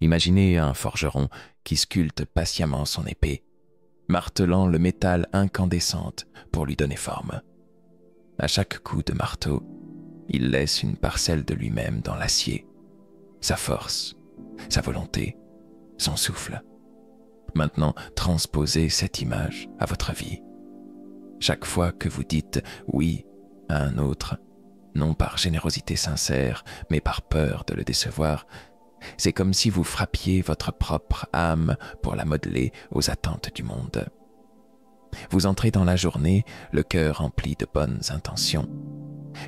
Imaginez un forgeron qui sculpte patiemment son épée, martelant le métal incandescente pour lui donner forme. À chaque coup de marteau, il laisse une parcelle de lui-même dans l'acier, sa force, sa volonté, son souffle. Maintenant, transposez cette image à votre vie. Chaque fois que vous dites oui à un autre, non par générosité sincère, mais par peur de le décevoir, c'est comme si vous frappiez votre propre âme pour la modeler aux attentes du monde. Vous entrez dans la journée, le cœur rempli de bonnes intentions.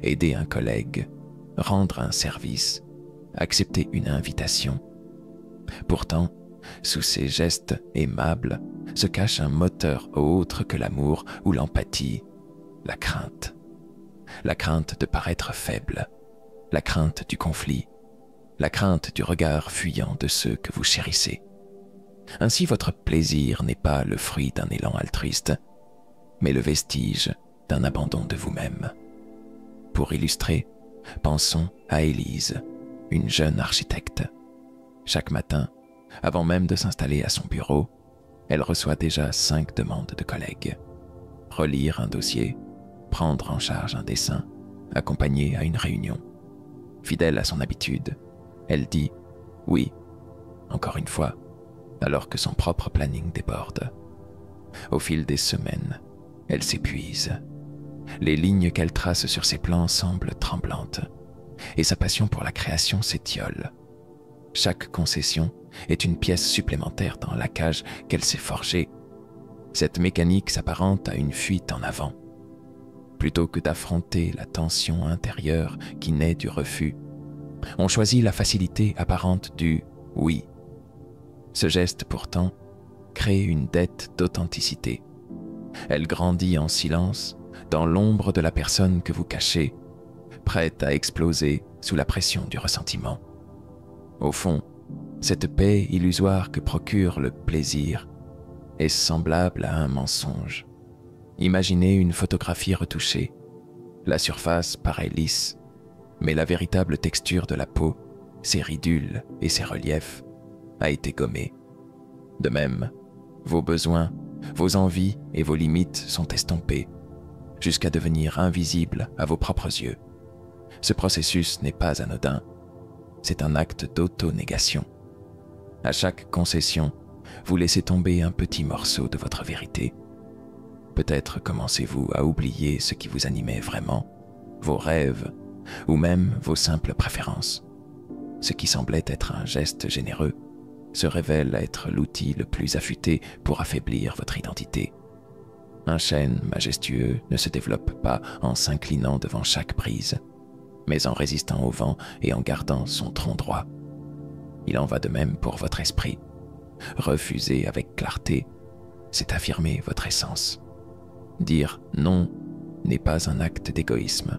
Aider un collègue, rendre un service, accepter une invitation. Pourtant, sous ces gestes aimables se cache un moteur autre que l'amour ou l'empathie, la crainte. La crainte de paraître faible, la crainte du conflit, la crainte du regard fuyant de ceux que vous chérissez. Ainsi, votre plaisir n'est pas le fruit d'un élan altruiste, mais le vestige d'un abandon de vous-même. Pour illustrer, pensons à Élise, une jeune architecte. Chaque matin, avant même de s'installer à son bureau, elle reçoit déjà 5 demandes de collègues. Relire un dossier, prendre en charge un dessin, accompagner à une réunion. Fidèle à son habitude, elle dit « oui », encore une fois, alors que son propre planning déborde. Au fil des semaines, elle s'épuise. Les lignes qu'elle trace sur ses plans semblent tremblantes, et sa passion pour la création s'étiole. Chaque concession est une pièce supplémentaire dans la cage qu'elle s'est forgée. Cette mécanique s'apparente à une fuite en avant. Plutôt que d'affronter la tension intérieure qui naît du refus, on choisit la facilité apparente du « oui ». Ce geste, pourtant, crée une dette d'authenticité. Elle grandit en silence, dans l'ombre de la personne que vous cachez, prête à exploser sous la pression du ressentiment. Au fond, cette paix illusoire que procure le plaisir est semblable à un mensonge. Imaginez une photographie retouchée. La surface paraît lisse, mais la véritable texture de la peau, ses ridules et ses reliefs, a été gommée. De même, vos besoins, vos envies et vos limites sont estompés, jusqu'à devenir invisibles à vos propres yeux. Ce processus n'est pas anodin, c'est un acte d'auto-négation. À chaque concession, vous laissez tomber un petit morceau de votre vérité. Peut-être commencez-vous à oublier ce qui vous animait vraiment, vos rêves, ou même vos simples préférences. Ce qui semblait être un geste généreux se révèle être l'outil le plus affûté pour affaiblir votre identité. Un chêne majestueux ne se développe pas en s'inclinant devant chaque brise, mais en résistant au vent et en gardant son tronc droit. Il en va de même pour votre esprit. Refuser avec clarté, c'est affirmer votre essence. Dire non n'est pas un acte d'égoïsme,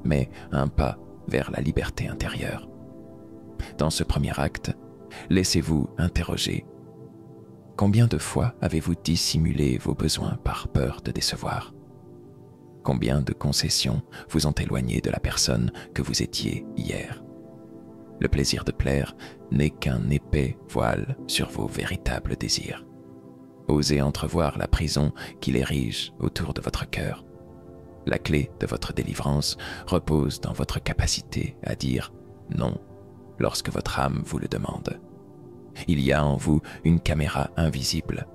mais un pas vers la liberté intérieure. Dans ce premier acte, laissez-vous interroger. Combien de fois avez-vous dissimulé vos besoins par peur de décevoir? Combien de concessions vous ont éloigné de la personne que vous étiez hier? Le plaisir de plaire n'est qu'un épais voile sur vos véritables désirs. Osez entrevoir la prison qu'il érige autour de votre cœur. La clé de votre délivrance repose dans votre capacité à dire non lorsque votre âme vous le demande. Il y a en vous une caméra invisible,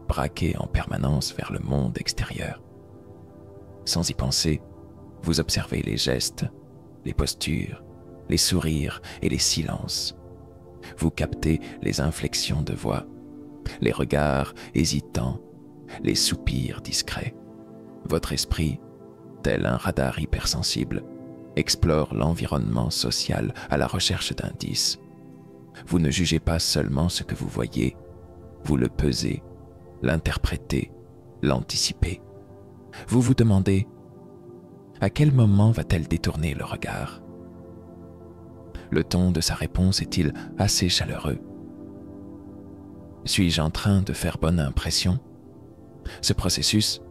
braquée en permanence vers le monde extérieur. Sans y penser, vous observez les gestes, les postures, les sourires et les silences. Vous captez les inflexions de voix, les regards hésitants, les soupirs discrets. Votre esprit, tel un radar hypersensible, explore l'environnement social à la recherche d'indices. Vous ne jugez pas seulement ce que vous voyez, vous le pesez, l'interprétez, l'anticipez. Vous vous demandez « à quel moment va-t-elle détourner le regard ?» Le ton de sa réponse est-il assez chaleureux? Suis-je en train de faire bonne impression? Ce processus,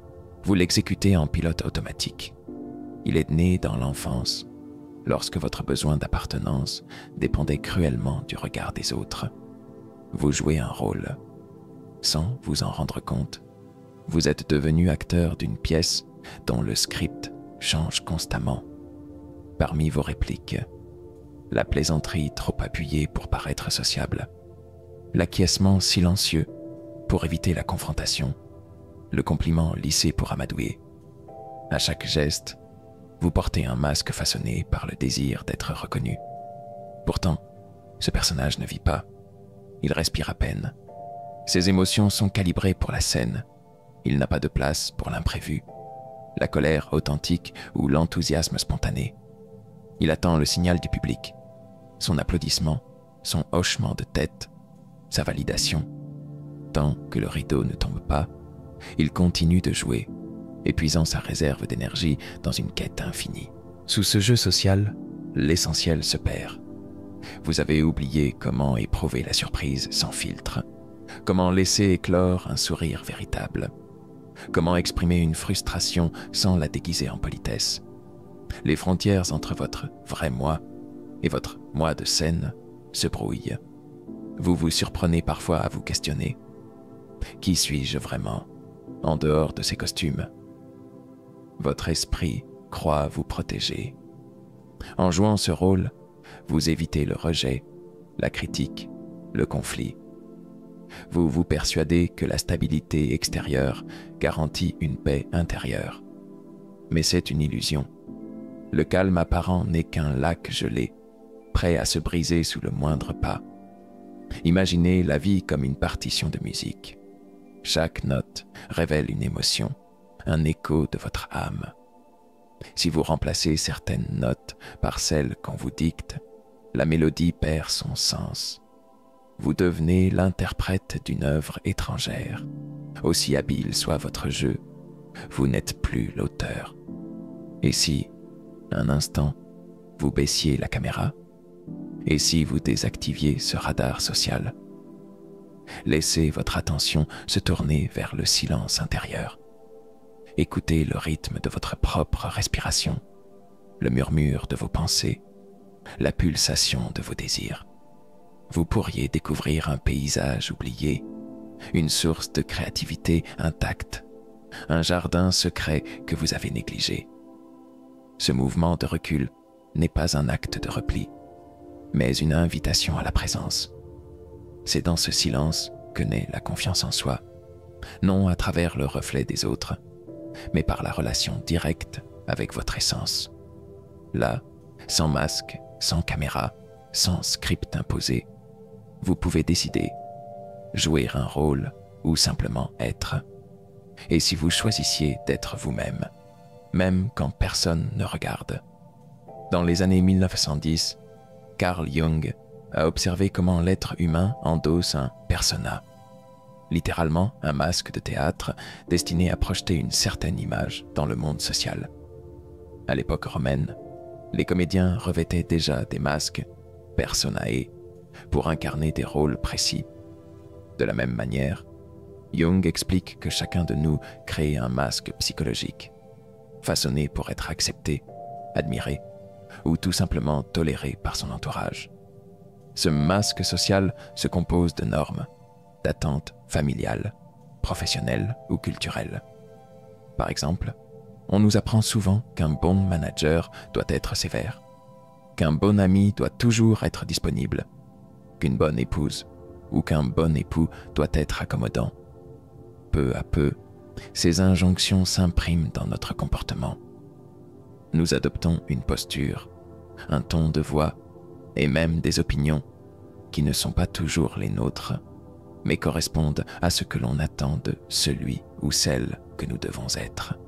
vous l'exécutez en pilote automatique. Il est né dans l'enfance, lorsque votre besoin d'appartenance dépendait cruellement du regard des autres. vous jouez un rôle. Sans vous en rendre compte, vous êtes devenu acteur d'une pièce dont le script change constamment. Parmi vos répliques, la plaisanterie trop appuyée pour paraître sociable, l'acquiescement silencieux pour éviter la confrontation, le compliment lissé pour amadouer. À chaque geste, vous portez un masque façonné par le désir d'être reconnu. Pourtant, ce personnage ne vit pas, il respire à peine. Ses émotions sont calibrées pour la scène, il n'a pas de place pour l'imprévu, la colère authentique ou l'enthousiasme spontané. Il attend le signal du public, son applaudissement, son hochement de tête, sa validation. Tant que le rideau ne tombe pas, il continue de jouer, épuisant sa réserve d'énergie dans une quête infinie. Sous ce jeu social, l'essentiel se perd. Vous avez oublié comment éprouver la surprise sans filtre, comment laisser éclore un sourire véritable, comment exprimer une frustration sans la déguiser en politesse. Les frontières entre votre vrai moi et votre moi de scène se brouillent. Vous vous surprenez parfois à vous questionner. Qui suis-je vraiment, en dehors de ces costumes? Votre esprit croit vous protéger. En jouant ce rôle, vous évitez le rejet, la critique, le conflit. Vous vous persuadez que la stabilité extérieure garantit une paix intérieure. Mais c'est une illusion. Le calme apparent n'est qu'un lac gelé, prêt à se briser sous le moindre pas. Imaginez la vie comme une partition de musique. Chaque note révèle une émotion, un écho de votre âme. Si vous remplacez certaines notes par celles qu'on vous dicte, la mélodie perd son sens. Vous devenez l'interprète d'une œuvre étrangère. Aussi habile soit votre jeu, vous n'êtes plus l'auteur. Et si, un instant, vous baissiez la caméra? Et si vous désactiviez ce radar social? Laissez votre attention se tourner vers le silence intérieur. Écoutez le rythme de votre propre respiration, le murmure de vos pensées, la pulsation de vos désirs. Vous pourriez découvrir un paysage oublié, une source de créativité intacte, un jardin secret que vous avez négligé. Ce mouvement de recul n'est pas un acte de repli, mais une invitation à la présence. C'est dans ce silence que naît la confiance en soi, non à travers le reflet des autres, mais par la relation directe avec votre essence. Là, sans masque, sans caméra, sans script imposé, vous pouvez décider, jouer un rôle ou simplement être. Et si vous choisissiez d'être vous-même, même quand personne ne regarde. Dans les années 1910, Carl Jung a observé comment l'être humain endosse un persona, littéralement un masque de théâtre destiné à projeter une certaine image dans le monde social. À l'époque romaine, les comédiens revêtaient déjà des masques, personae, pour incarner des rôles précis. De la même manière, Jung explique que chacun de nous crée un masque psychologique, façonné pour être accepté, admiré, ou tout simplement toléré par son entourage. Ce masque social se compose de normes, d'attentes familiales, professionnelles ou culturelles. Par exemple, on nous apprend souvent qu'un bon manager doit être sévère, qu'un bon ami doit toujours être disponible, qu'une bonne épouse ou qu'un bon époux doit être accommodant. Peu à peu, ces injonctions s'impriment dans notre comportement. Nous adoptons une posture, un ton de voix et même des opinions qui ne sont pas toujours les nôtres, mais correspondent à ce que l'on attend de celui ou celle que nous devons être.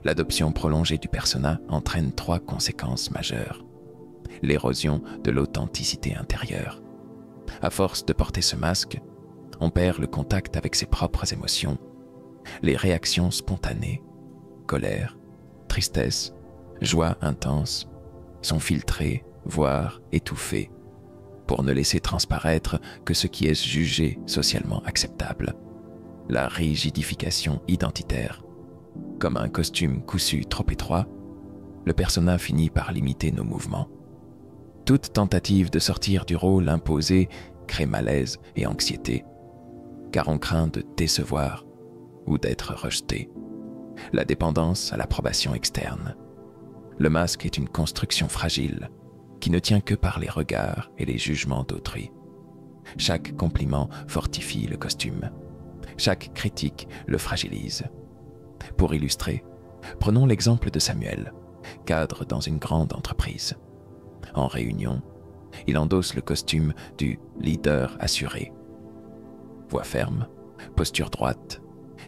L'adoption prolongée du persona entraîne 3 conséquences majeures. L'érosion de l'authenticité intérieure. À force de porter ce masque, on perd le contact avec ses propres émotions. Les réactions spontanées, colère, tristesse, joie intense, sont filtrées, voire étouffées, pour ne laisser transparaître que ce qui est jugé socialement acceptable. La rigidification identitaire. Comme un costume cousu trop étroit, le persona finit par limiter nos mouvements. Toute tentative de sortir du rôle imposé crée malaise et anxiété, car on craint de décevoir ou d'être rejeté. La dépendance à l'approbation externe. Le masque est une construction fragile qui ne tient que par les regards et les jugements d'autrui. Chaque compliment fortifie le costume. Chaque critique le fragilise. Pour illustrer, prenons l'exemple de Samuel, cadre dans une grande entreprise. En réunion, il endosse le costume du leader assuré. Voix ferme, posture droite,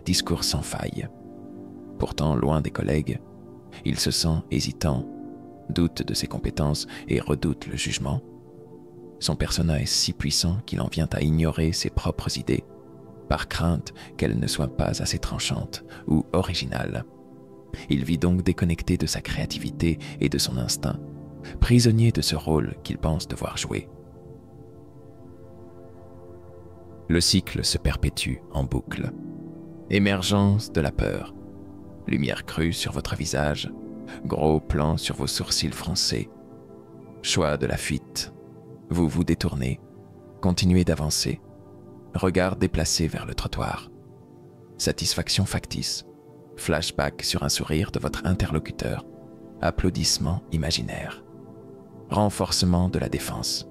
discours sans faille. Pourtant, loin des collègues, il se sent hésitant, doute de ses compétences et redoute le jugement. Son persona est si puissant qu'il en vient à ignorer ses propres idées, par crainte qu'elles ne soient pas assez tranchantes ou originales. Il vit donc déconnecté de sa créativité et de son instinct, prisonnier de ce rôle qu'il pense devoir jouer. Le cycle se perpétue en boucle. Émergence de la peur, lumière crue sur votre visage, gros plan sur vos sourcils froncés, choix de la fuite, vous vous détournez, continuez d'avancer, regard déplacé vers le trottoir, satisfaction factice, flashback sur un sourire de votre interlocuteur, applaudissements imaginaires, renforcement de la défense,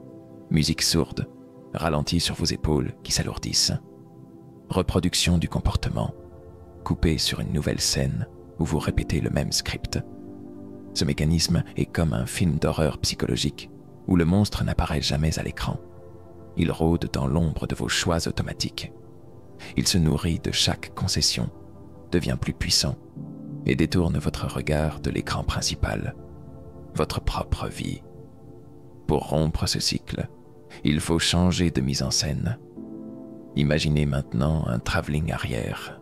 musique sourde, ralenti sur vos épaules qui s'alourdissent, reproduction du comportement, coupé sur une nouvelle scène où vous répétez le même script. Ce mécanisme est comme un film d'horreur psychologique où le monstre n'apparaît jamais à l'écran. Il rôde dans l'ombre de vos choix automatiques. Il se nourrit de chaque concession, devient plus puissant et détourne votre regard de l'écran principal, votre propre vie. Pour rompre ce cycle, il faut changer de mise en scène. Imaginez maintenant un travelling arrière.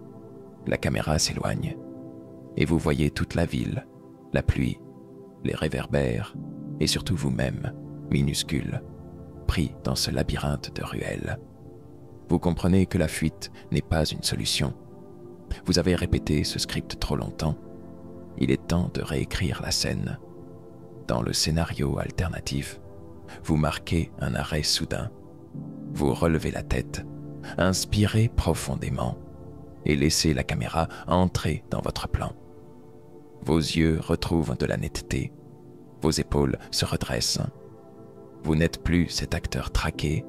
La caméra s'éloigne et vous voyez toute la ville, la pluie, les réverbères et surtout vous-même, minuscule, pris dans ce labyrinthe de ruelles. Vous comprenez que la fuite n'est pas une solution. Vous avez répété ce script trop longtemps. Il est temps de réécrire la scène. Dans le scénario alternatif, vous marquez un arrêt soudain. Vous relevez la tête, inspirez profondément et laissez la caméra entrer dans votre plan. Vos yeux retrouvent de la netteté, vos épaules se redressent. Vous n'êtes plus cet acteur traqué,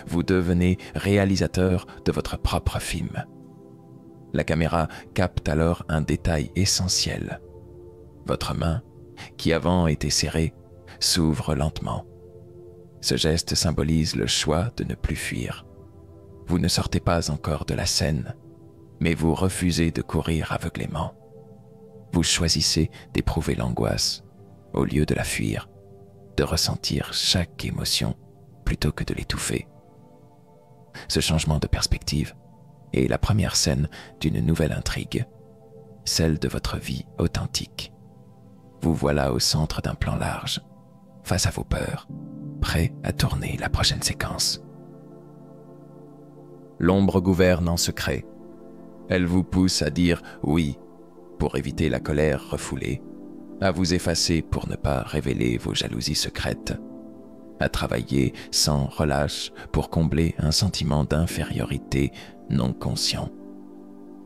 vous devenez réalisateur de votre propre film. La caméra capte alors un détail essentiel. Votre main, qui avant était serrée, s'ouvre lentement. Ce geste symbolise le choix de ne plus fuir. Vous ne sortez pas encore de la scène, mais vous refusez de courir aveuglément. Vous choisissez d'éprouver l'angoisse au lieu de la fuir, de ressentir chaque émotion plutôt que de l'étouffer. Ce changement de perspective est la première scène d'une nouvelle intrigue, celle de votre vie authentique. Vous voilà au centre d'un plan large, face à vos peurs, prêt à tourner la prochaine séquence. L'ombre gouverne en secret. Elle vous pousse à dire oui pour éviter la colère refoulée, à vous effacer pour ne pas révéler vos jalousies secrètes, à travailler sans relâche pour combler un sentiment d'infériorité non conscient.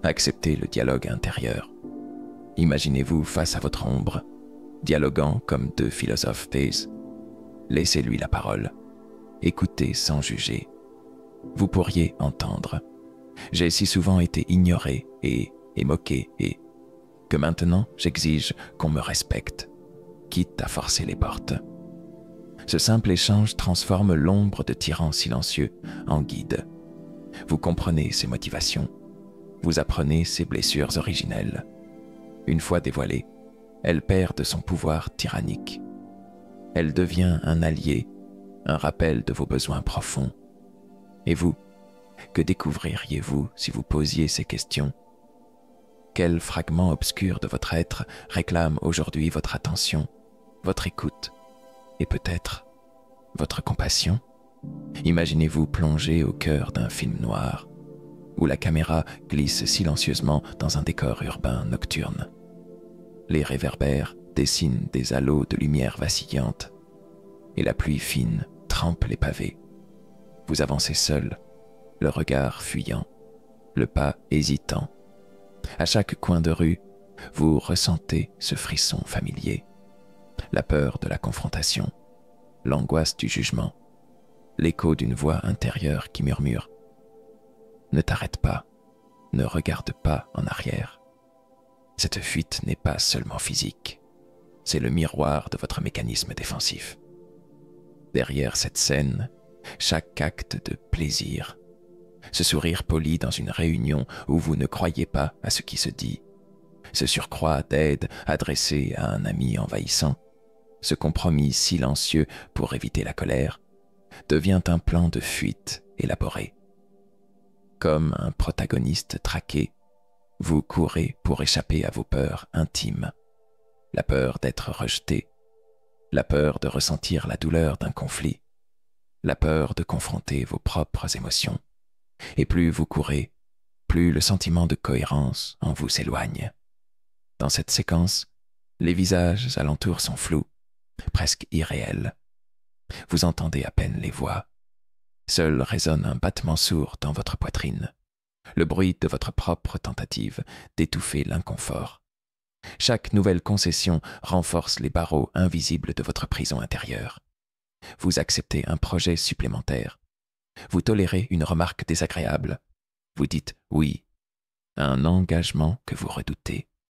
Acceptez le dialogue intérieur. Imaginez-vous face à votre ombre, dialoguant comme deux philosophes taisent. Laissez-lui la parole. Écoutez sans juger. Vous pourriez entendre. J'ai si souvent été ignoré et moqué et que maintenant j'exige qu'on me respecte, quitte à forcer les portes. Ce simple échange transforme l'ombre de tyran silencieux en guide. Vous comprenez ses motivations, vous apprenez ses blessures originelles. Une fois dévoilée, elle perd de son pouvoir tyrannique. Elle devient un allié, un rappel de vos besoins profonds. Et vous, que découvririez-vous si vous posiez ces questions? Quel fragment obscur de votre être réclame aujourd'hui votre attention, votre écoute et peut-être votre compassion? Imaginez-vous plongé au cœur d'un film noir, où la caméra glisse silencieusement dans un décor urbain nocturne. Les réverbères dessinent des halos de lumière vacillante, et la pluie fine trempe les pavés. Vous avancez seul, le regard fuyant, le pas hésitant. À chaque coin de rue, vous ressentez ce frisson familier, la peur de la confrontation, l'angoisse du jugement, l'écho d'une voix intérieure qui murmure « Ne t'arrête pas, ne regarde pas en arrière ». Cette fuite n'est pas seulement physique, c'est le miroir de votre mécanisme défensif. Derrière cette scène, chaque acte de plaisir, ce sourire poli dans une réunion où vous ne croyez pas à ce qui se dit, ce surcroît d'aide adressé à un ami envahissant, ce compromis silencieux pour éviter la colère, devient un plan de fuite élaboré. Comme un protagoniste traqué, vous courez pour échapper à vos peurs intimes, la peur d'être rejeté, la peur de ressentir la douleur d'un conflit, la peur de confronter vos propres émotions. Et plus vous courez, plus le sentiment de cohérence en vous s'éloigne. Dans cette séquence, les visages alentours sont flous, presque irréels. Vous entendez à peine les voix. Seul résonne un battement sourd dans votre poitrine, le bruit de votre propre tentative d'étouffer l'inconfort. Chaque nouvelle concession renforce les barreaux invisibles de votre prison intérieure. Vous acceptez un projet supplémentaire. Vous tolérez une remarque désagréable. Vous dites oui à un engagement que vous redoutez.